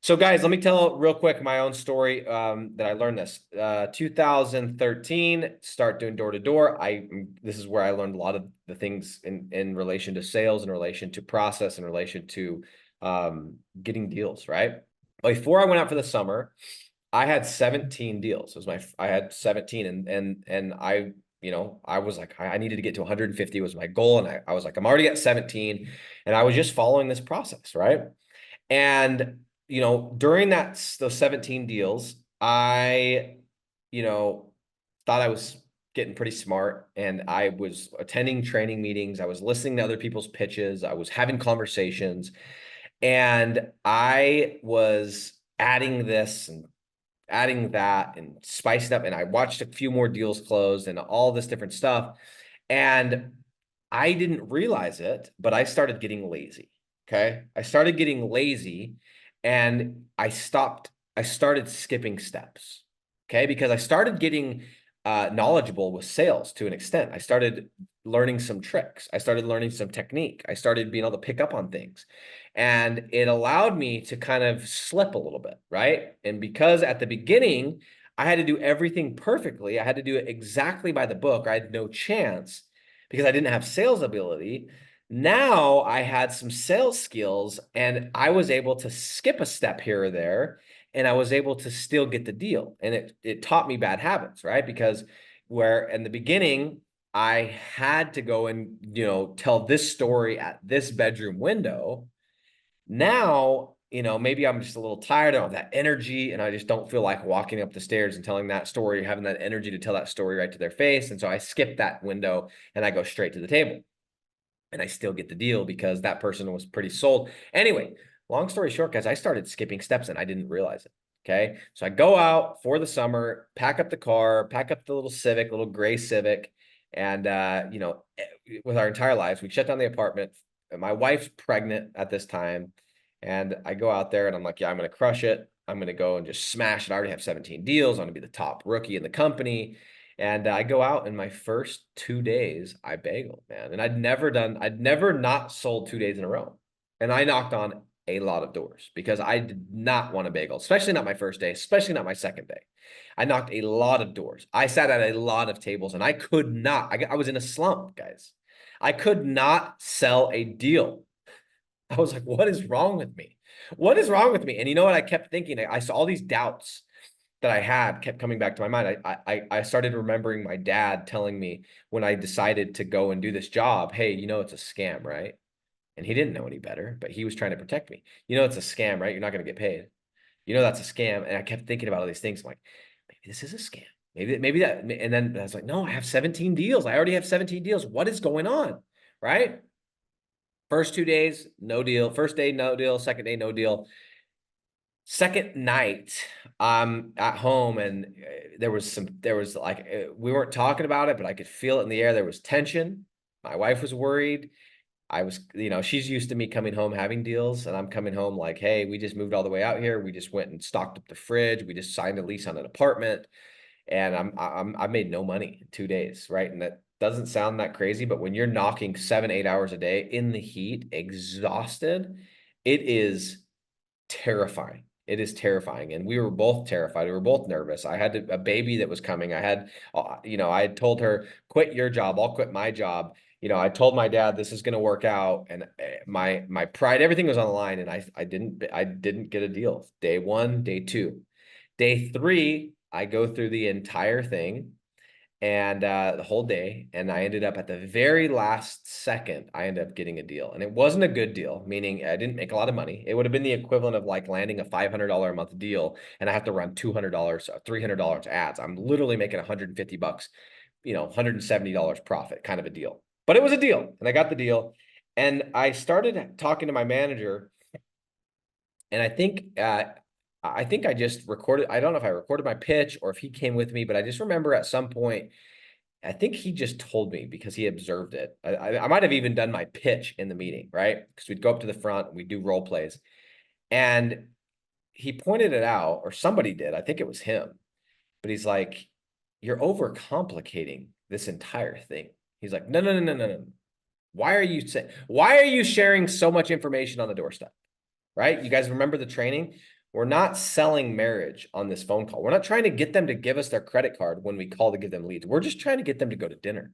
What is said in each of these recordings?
So guys, let me tell real quick my own story that I learned this. 2013, start doing door to door. This is where I learned a lot of the things in relation to sales, in relation to process, in relation to getting deals, right? Before I went out for the summer, I had 17 deals. It was I had 17 and I was like, I needed to get to 150 was my goal. And I was like, I'm already at 17. And I was just following this process, right? And during those 17 deals, I, thought I was getting pretty smart, and I was attending training meetings. I was listening to other people's pitches. I was having conversations, and I was adding this and adding that and spicing up. And I watched a few more deals close and all this different stuff. And I didn't realize it, but I started getting lazy. Okay. I started getting lazy and I started skipping steps. Okay. Because I started getting knowledgeable with sales to an extent. I started learning some tricks. I started learning some technique. I started being able to pick up on things. And it allowed me to kind of slip a little bit, right? And because at the beginning, I had to do everything perfectly, I had to do it exactly by the book, I had no chance because I didn't have sales ability. Now I had some sales skills and I was able to skip a step here or there and I was able to still get the deal. And it taught me bad habits, right? Because where in the beginning, I had to go and, tell this story at this bedroom window. Now, maybe I'm just a little tired of that energy and I just don't feel like walking up the stairs and telling that story, having that energy to tell that story right to their face. And so I skip that window and I go straight to the table and I still get the deal because that person was pretty sold. Anyway, long story short, guys, I started skipping steps and I didn't realize it. Okay. So I go out for the summer, pack up the car, pack up the little Civic, little gray Civic. And, with our entire lives, we shut down the apartment. My wife's pregnant at this time. And I go out there and I'm like, yeah, I'm going to crush it. I'm going to go and just smash it. I already have 17 deals. I'm going to be the top rookie in the company. And I go out in my first 2 days, I bageled, man. And I'd never not sold 2 days in a row. And I knocked on a lot of doors because I did not want a bagel, especially not my first day, especially not my second day. I knocked a lot of doors. I sat at a lot of tables and I could not, I was in a slump, guys. I could not sell a deal. I was like, what is wrong with me? What is wrong with me? And you know what? I kept thinking, I saw all these doubts that I had kept coming back to my mind. I started remembering my dad telling me when I decided to go and do this job, hey, it's a scam, right? And he didn't know any better, but he was trying to protect me. It's a scam, right? You're not going to get paid. That's a scam. And I kept thinking about all these things. I'm like, maybe this is a scam. Maybe that. And then I was like, no, I have 17 deals. I already have 17 deals. What is going on? Right? First 2 days, no deal. First day, no deal. Second day, no deal. Second night, I'm at home and there was like, we weren't talking about it, but I could feel it in the air. There was tension. My wife was worried. I was, she's used to me coming home having deals, and I'm coming home like, hey, we just moved all the way out here. We just went and stocked up the fridge. We just signed a lease on an apartment, and I made no money in 2 days, right? And that doesn't sound that crazy, but when you're knocking 7, 8 hours a day in the heat, exhausted, it is terrifying. It is terrifying. And we were both terrified. We were both nervous. I had a baby that was coming. I had told her, quit your job. I'll quit my job. I told my dad this is going to work out, and my pride, everything was on the line. And I didn't get a deal. Day one, day two, day three, I go through the entire thing and the whole day, and I ended up at the very last second, I ended up getting a deal. And it wasn't a good deal, meaning I didn't make a lot of money. It would have been the equivalent of like landing a $500 a month deal, and I have to run $200, $300 ads. I'm literally making 150 bucks, $170 profit, kind of a deal. But it was a deal, and I got the deal. And I started talking to my manager, and I think I just recorded. I don't know if I recorded my pitch or if he came with me, but I just remember at some point, I think he just told me because he observed it. I might have even done my pitch in the meeting, right? Because we'd go up to the front, and we'd do role plays. And he pointed it out, or somebody did. I think it was him. But he's like, you're overcomplicating this entire thing. He's like, no, no, no, no, no, no. Why are you sharing so much information on the doorstep? Right? You guys remember the training? We're not selling marriage on this phone call. We're not trying to get them to give us their credit card when we call to give them leads. We're just trying to get them to go to dinner,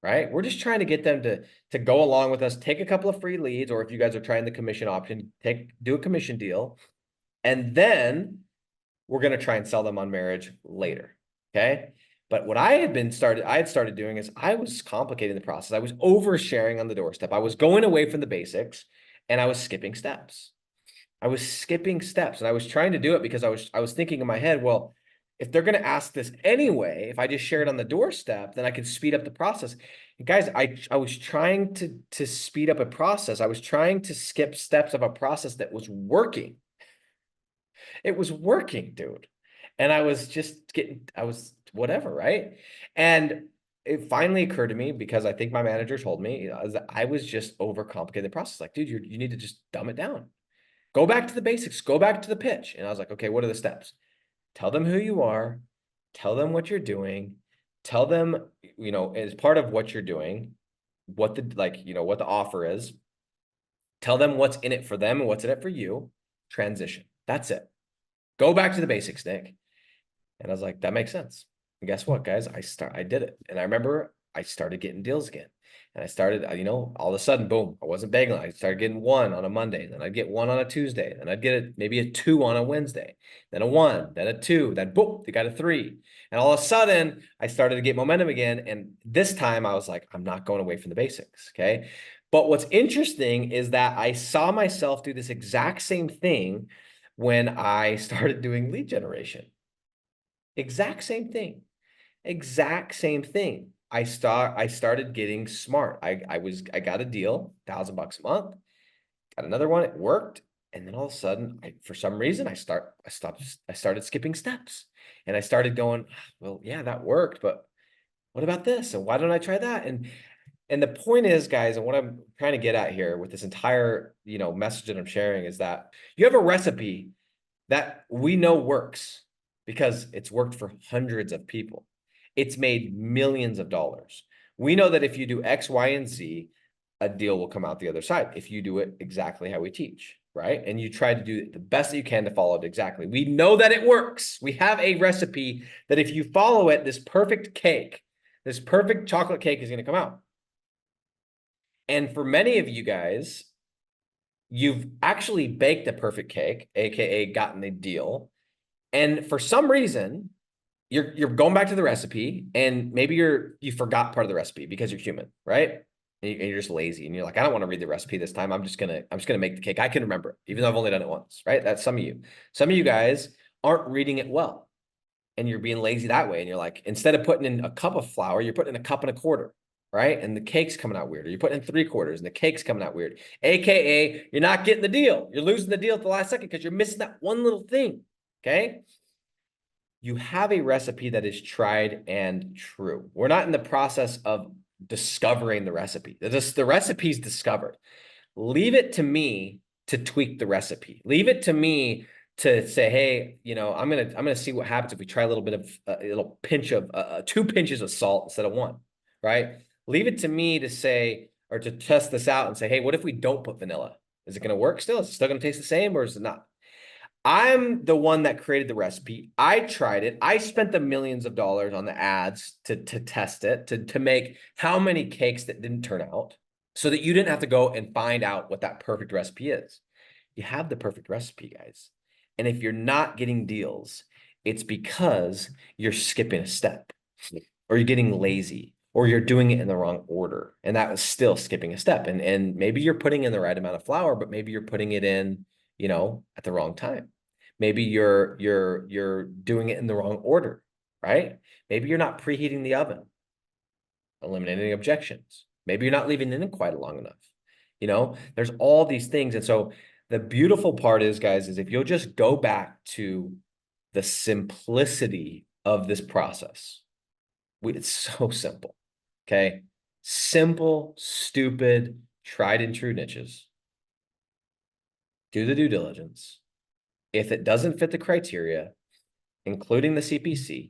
right? We're just trying to get them to go along with us, take a couple of free leads, or if you guys are trying the commission option, do a commission deal. And then we're going to try and sell them on marriage later. Okay. But what I had started doing is I was complicating the process. I was oversharing on the doorstep. I was going away from the basics and I was skipping steps. I was skipping steps and I was trying to do it because I was thinking in my head, well, if they're going to ask this anyway, if I just share it on the doorstep, then I could speed up the process. And guys, I was trying to speed up a process. I was trying to skip steps of a process that was working. It was working, dude. And I was just whatever, right? And it finally occurred to me, because I think my manager told me, that I was just overcomplicating the process. Like, dude, you need to just dumb it down. Go back to the basics, go back to the pitch. And I was like, okay, what are the steps? Tell them who you are, tell them what you're doing, tell them, as part of what you're doing, what the offer is, tell them what's in it for them and what's in it for you, transition. That's it. Go back to the basics, Nick. And I was like, that makes sense. And guess what, guys? I did it. And I remember I started getting deals again. And I started, all of a sudden, boom, I wasn't begging. I started getting one on a Monday. Then I'd get one on a Tuesday. Then I'd get maybe a two on a Wednesday. Then a one, then a two, then boom, they got a three. And all of a sudden, I started to get momentum again. And this time I was like, I'm not going away from the basics. Okay. But what's interesting is that I saw myself do this exact same thing when I started doing lead generation. Exact same thing. Exact same thing. I started getting smart. I got a deal, $1,000 a month, got another one, it worked. And then all of a sudden, for some reason, I started skipping steps. And I started going, well, yeah, that worked, but what about this? And why don't I try that? And the point is, guys, and what I'm trying to get at here with this entire, message that I'm sharing is that you have a recipe that we know works because it's worked for hundreds of people. It's made millions of dollars. We know that if you do X, Y, and Z, a deal will come out the other side if you do it exactly how we teach, right? And you try to do the best that you can to follow it exactly. We know that it works. We have a recipe that if you follow it, this perfect chocolate cake is going to come out. And for many of you guys, you've actually baked a perfect cake, aka gotten a deal. And for some reason, you're going back to the recipe, and maybe you forgot part of the recipe because you're human, right? And you're just lazy, and you're like, I don't want to read the recipe this time. I'm just gonna make the cake. I can remember it, even though I've only done it once, right? That's some of you. Some of you guys aren't reading it well, and you're being lazy that way. And you're like, instead of putting in a cup of flour, you're putting in a cup and a quarter, right? And the cake's coming out weird. Or you're putting in 3/4, and the cake's coming out weird. AKA, you're not getting the deal. You're losing the deal at the last second because you're missing that one little thing. Okay. You have a recipe that is tried and true. We're not in the process of discovering the recipe. The recipe's discovered. Leave it to me to tweak the recipe. Leave it to me to say, hey, I'm gonna see what happens if we try a little bit of a little pinch of 2 pinches of salt instead of 1, right? Leave it to me to say, or to test this out and say, hey, what if we don't put vanilla? Is it going to work still? Is it still going to taste the same, or is it not? I'm the one that created the recipe. I tried it. I spent the millions of dollars on the ads to test it, to make how many cakes that didn't turn out, so that you didn't have to go and find out what that perfect recipe is. You have the perfect recipe, guys. And if you're not getting deals, it's because you're skipping a step, or you're getting lazy, or you're doing it in the wrong order. And that was still skipping a step. And maybe you're putting in the right amount of flour, but maybe you're putting it in, at the wrong time. Maybe you're doing it in the wrong order, right? Maybe you're not preheating the oven, eliminating objections. Maybe you're not leaving it in quite long enough. There's all these things. And so the beautiful part is, guys, is if you'll just go back to the simplicity of this process. It's so simple. Okay. Simple, stupid, tried and true niches. Do the due diligence. If it doesn't fit the criteria, including the CPC,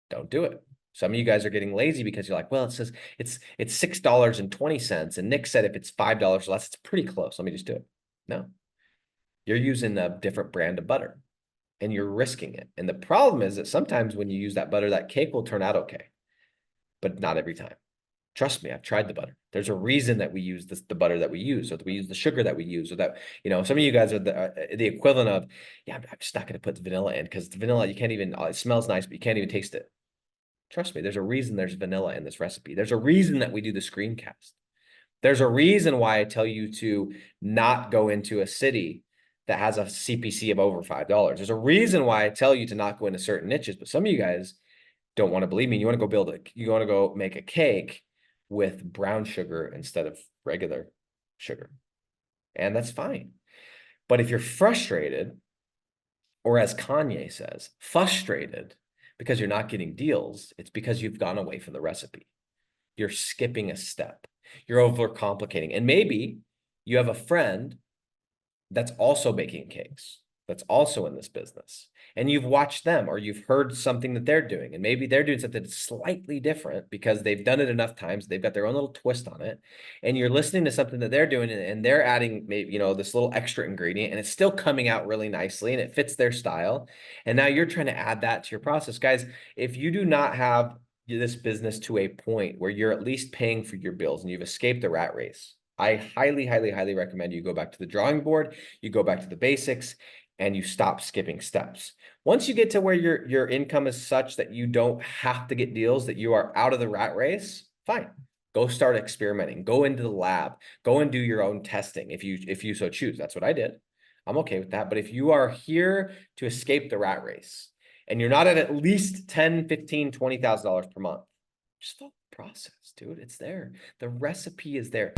don't do it. Some of you guys are getting lazy because you're like, well, it says it's $6.20. And Nick said if it's $5 less, it's pretty close. Let me just do it. No. You're using a different brand of butter and you're risking it. And the problem is that sometimes when you use that butter, that cake will turn out okay, but not every time. Trust me, I've tried the butter. There's a reason that we use the butter that we use, or that we use the sugar that we use, or that, some of you guys are the equivalent of, yeah, I'm just not going to put the vanilla in because the vanilla, you can't even, it smells nice, but you can't even taste it. Trust me, there's a reason there's vanilla in this recipe. There's a reason that we do the screencast. There's a reason why I tell you to not go into a city that has a CPC of over $5. There's a reason why I tell you to not go into certain niches, but some of you guys don't want to believe me. You want to go you want to go make a cake with brown sugar instead of regular sugar. And that's fine. But if you're frustrated, or as Kanye says, frustrated because you're not getting deals, it's because you've gone away from the recipe. You're skipping a step. You're overcomplicating. And maybe you have a friend that's also baking cakes, that's also in this business. And you've watched them, or you've heard something that they're doing. And maybe they're doing something slightly different because they've done it enough times. They've got their own little twist on it. And you're listening to something that they're doing, and they're adding maybe, this little extra ingredient, and it's still coming out really nicely and it fits their style. And now you're trying to add that to your process. Guys, if you do not have this business to a point where you're at least paying for your bills and you've escaped the rat race, I highly, highly, highly recommend you go back to the drawing board, you go back to the basics, and you stop skipping steps. Once you get to where your income is such that you don't have to get deals, that you are out of the rat race, fine. Go start experimenting. Go into the lab. Go and do your own testing if you so choose. That's what I did. I'm okay with that. But if you are here to escape the rat race and you're not at least $10, $15, $20,000 per month, just follow the process, dude. It's there. The recipe is there.